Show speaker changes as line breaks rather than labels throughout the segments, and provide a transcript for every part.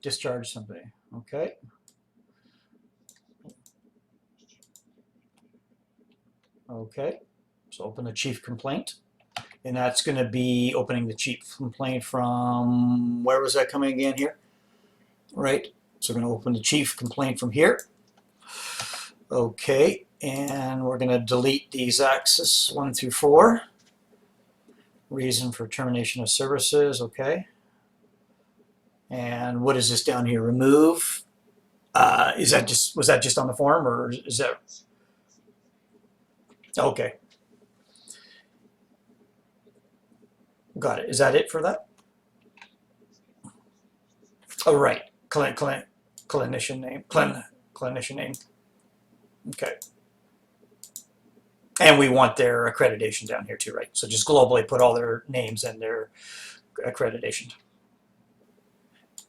discharge somebody. Okay. Okay. So open the chief complaint. And that's going to be opening the chief complaint from, where was that coming again here? Right. So we're going to open the chief complaint from here. Okay. And we're going to delete these axes 1 through 4. Reason for termination of services. Okay. And what is this down here? Remove. Was that just on the form, or is that? Okay. Got it. Is that it for that? Oh, right. Clinician name. Clinician name. Okay. And we want their accreditation down here too, right? So just globally put all their names and their accreditation.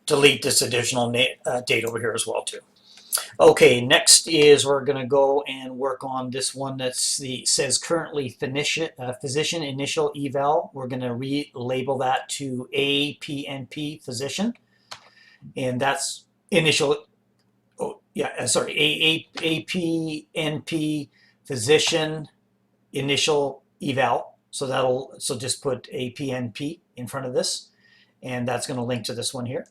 Delete this additional date over here as well too. Okay, next is we're going to go and work on this one that's says currently physician initial eval. We're going to relabel that to APNP physician, and that's initial. Oh yeah, sorry, APNP physician initial eval. So just put APNP in front of this, and that's going to link to this one here.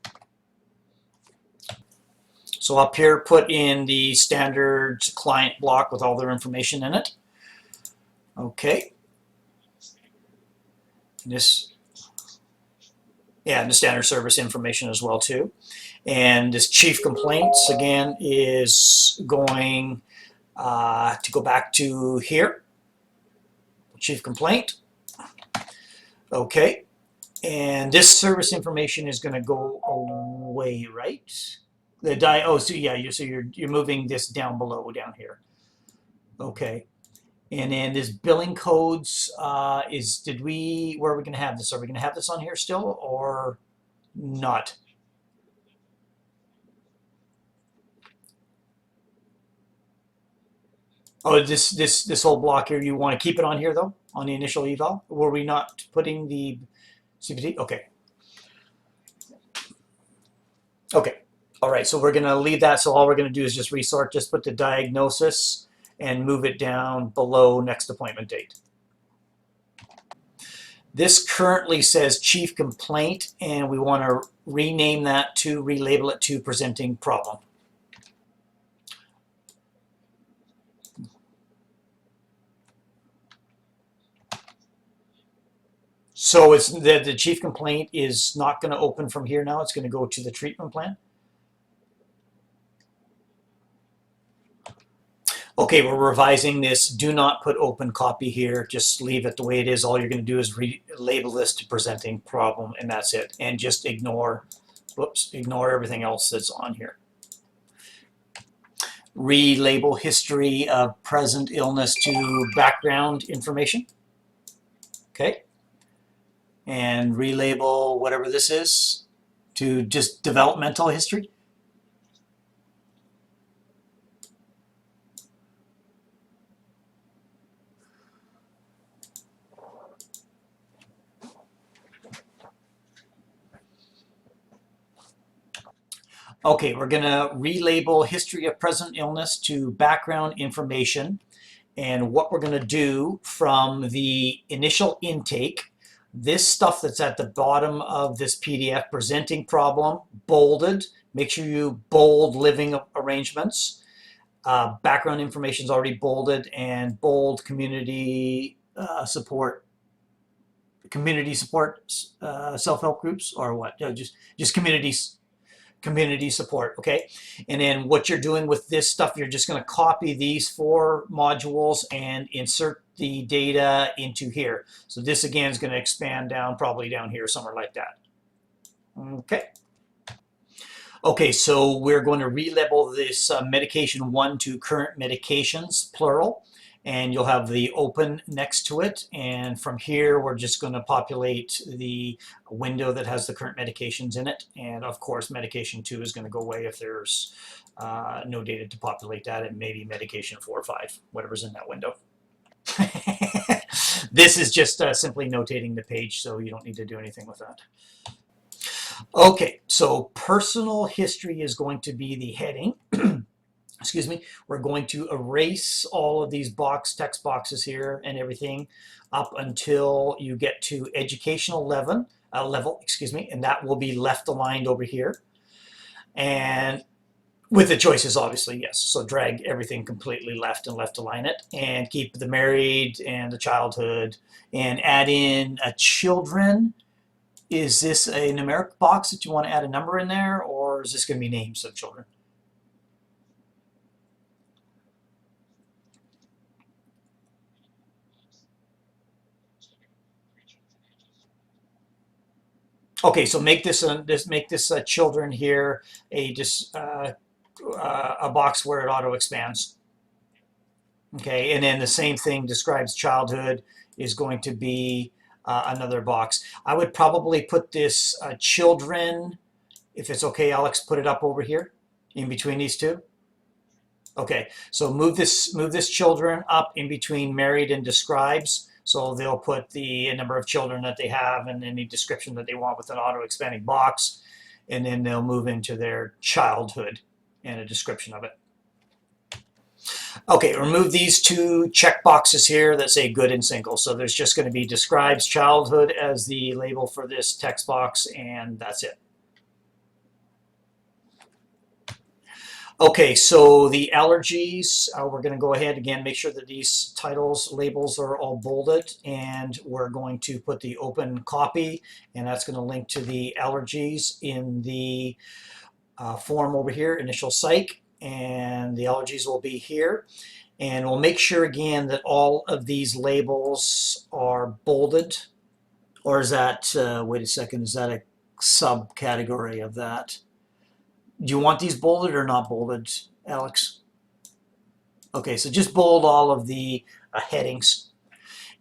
So up here, put in the standard client block with all their information in it. Okay. This, yeah, and the standard service information as well too. And this chief complaints again is going to go back to here. Chief complaint. Okay. And this service information is going to go away, right? So yeah, you're moving this down below down here. Okay. And then this billing codes where are we going to have this? Are we going to have this on here still or not? Oh, this whole block here, you want to keep it on here though, on the initial eval? Were we not putting the CPT? Okay. Okay. All right, so we're going to leave that. So all we're going to do is just resort, just put the diagnosis and move it down below next appointment date. This currently says chief complaint, and we want to rename that to, relabel it to presenting problem. So it's the chief complaint is not going to open from here now. It's going to go to the treatment plan. Okay, we're revising this. Do not put open copy here. Just leave it the way it is. All you're going to do is relabel this to presenting problem, and that's it. And just ignore everything else that's on here. Relabel history of present illness to background information. Okay. And relabel whatever this is to just developmental history. Okay, we're going to relabel history of present illness to background information. And what we're going to do from the initial intake, this stuff that's at the bottom of this PDF, presenting problem, bolded. Make sure you bold living arrangements. Background information is already bolded, and bold community support. Community support self-help groups, or what? Just community support, okay? And then what you're doing with this stuff, you're just going to copy these 4 modules and insert the data into here. So this again is going to expand down, probably down here, somewhere like that. Okay. Okay, so we're going to relabel this medication 1 to current medications, plural. And you'll have the open next to it. And from here, we're just going to populate the window that has the current medications in it. And of course, medication 2 is going to go away if there's no data to populate that, and maybe medication 4 or 5, whatever's in that window. This is just simply notating the page, so you don't need to do anything with that. Okay, so personal history is going to be the heading. Excuse me. We're going to erase all of these text boxes here and everything up until you get to educational level, excuse me, and that will be left aligned over here. And with the choices, obviously, yes. So drag everything completely left and left align it, and keep the married and the childhood, and add in a children. Is this a numeric box that you want to add a number in there, or is this going to be names of children? Okay, so make this children here a box where it auto expands. Okay, and then the same thing describes childhood is going to be another box. I would probably put this children, if it's okay, Alex, put it up over here in between these two. Okay, so move this children up in between married and describes. So they'll put the number of children that they have and any description that they want with an auto expanding box, and then they'll move into their childhood and a description of it. Okay, remove these two check boxes here that say good and single. So there's just going to be describes childhood as the label for this text box, and that's it. Okay, so the allergies, we're going to go ahead again, make sure that these titles, labels are all bolded, and we're going to put the open copy, and that's going to link to the allergies in the form over here, initial psych, and the allergies will be here. And we'll make sure again that all of these labels are bolded, or is that, wait a second, is that a subcategory of that? Do you want these bolded or not bolded, Alex? Okay, so just bold all of the headings.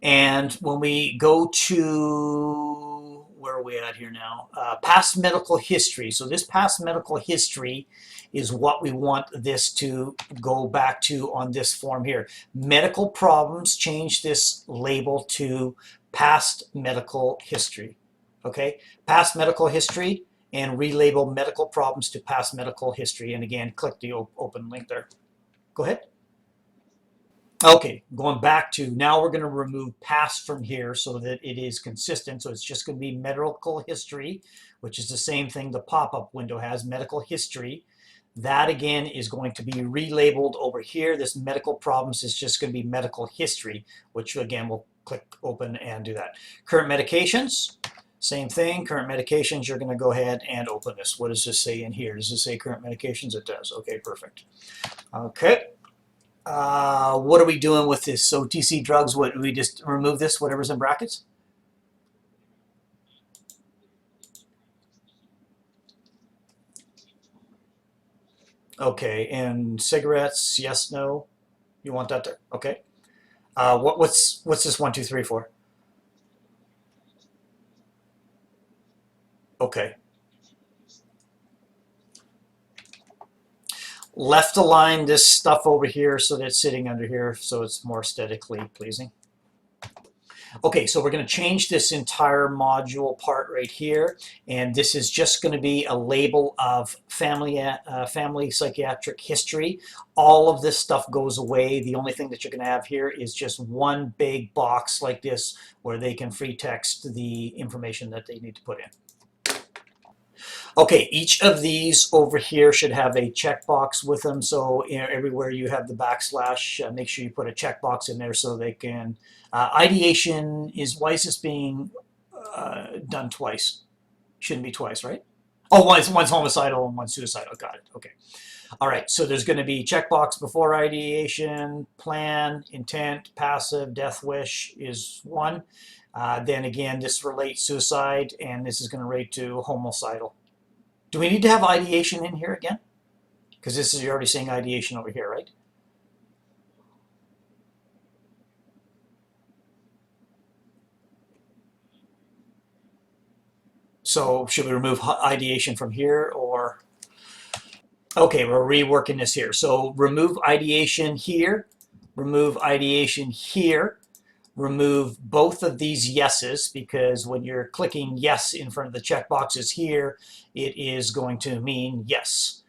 And when we go to, where are we at here now? Past medical history. So this past medical history is what we want this to go back to on this form here. Medical problems, change this label to past medical history. Okay, past medical history, and relabel medical problems to past medical history. And again, click the open link there. Go ahead. Okay, going back to, now we're going to remove past from here so that it is consistent. So it's just going to be medical history, which is the same thing the pop-up window has, medical history. That again is going to be relabeled over here. This medical problems is just going to be medical history, which again, we'll click open and do that. Current medications. Same thing, current medications, you're going to go ahead and open this. What does this say in here? Does it say current medications? It does. Okay, perfect. Okay. What are we doing with this? So OTC drugs, what, we just remove this, whatever's in brackets? Okay, and cigarettes, yes, no? You want that there? Okay. What's this 1, 2, 3 for? Okay. Left align this stuff over here so that it's sitting under here so it's more aesthetically pleasing. Okay, so we're going to change this entire module part right here, and this is just going to be a label of family psychiatric history. All of this stuff goes away. The only thing that you're going to have here is just one big box like this where they can free text the information that they need to put in. Okay, each of these over here should have a checkbox with them. So everywhere you have the backslash, make sure you put a checkbox in there so they can. Ideation is, why is this being done twice? Shouldn't be twice, right? Oh, one's homicidal and one's suicidal. Got it. Okay. All right. So there's going to be checkbox before ideation, plan, intent, passive, death wish is one. Then again, this relates suicide, and this is going to relate to homicidal. Do we need to have ideation in here again? Because this is, you're already saying ideation over here, right? So should we remove ideation from here, or? Okay, we're reworking this here. So remove ideation here, remove ideation here, remove both of these yeses, because when you're clicking yes in front of the check boxes here, it is going to mean yes.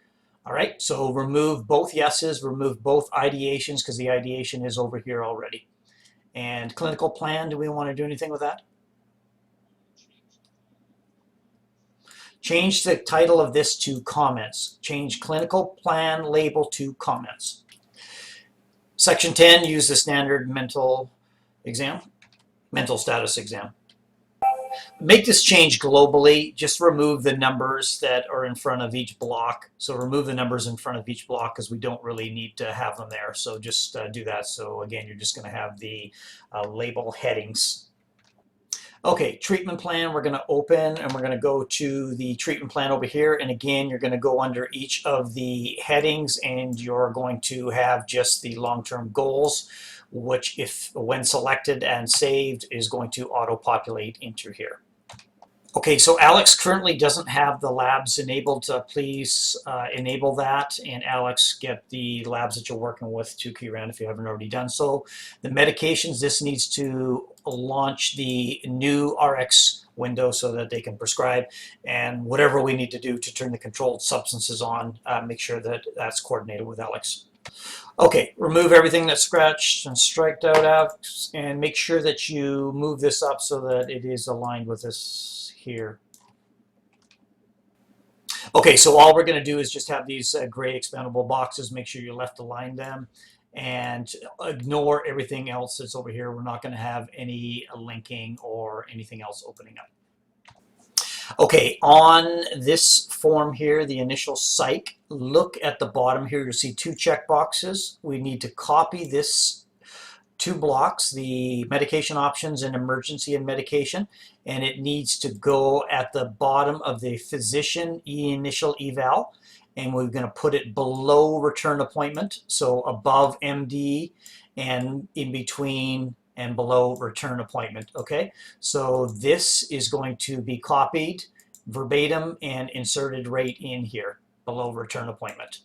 All right, so remove both yeses, remove both ideations, because the ideation is over here already. And clinical plan, do we want to do anything with that? Change the title of this to comments. Change clinical plan label to comments. Section 10, use the standard mental status exam. Make this change globally. Just remove the numbers that are in front of each block. So remove the numbers in front of each block because we don't really need to have them there. So just do that. So again, you're just going to have the label headings. Okay, treatment plan, we're going to open and we're going to go to the treatment plan over here. And again, you're going to go under each of the headings and you're going to have just the long-term goals, which when selected and saved is going to auto-populate into here. Okay, so Alex currently doesn't have the labs enabled. Please enable that, and Alex, get the labs that you're working with to key around if you haven't already done so. The medications, this needs to launch the new RX window so that they can prescribe, and whatever we need to do to turn the controlled substances on, make sure that that's coordinated with Alex. Okay, remove everything that's scratched and striked out, and make sure that you move this up so that it is aligned with this here. Okay, so all we're going to do is just have these gray expandable boxes. Make sure you left align them and ignore everything else that's over here. We're not going to have any linking or anything else opening up. Okay, on this form here, the initial psych, look at the bottom here. You'll see two check boxes. We need to copy this two blocks, the medication options and emergency and medication, and it needs to go at the bottom of the physician initial eval, and we're going to put it below return appointment, so above MD and in between and below return appointment. Okay, so this is going to be copied verbatim and inserted right in here below return appointment.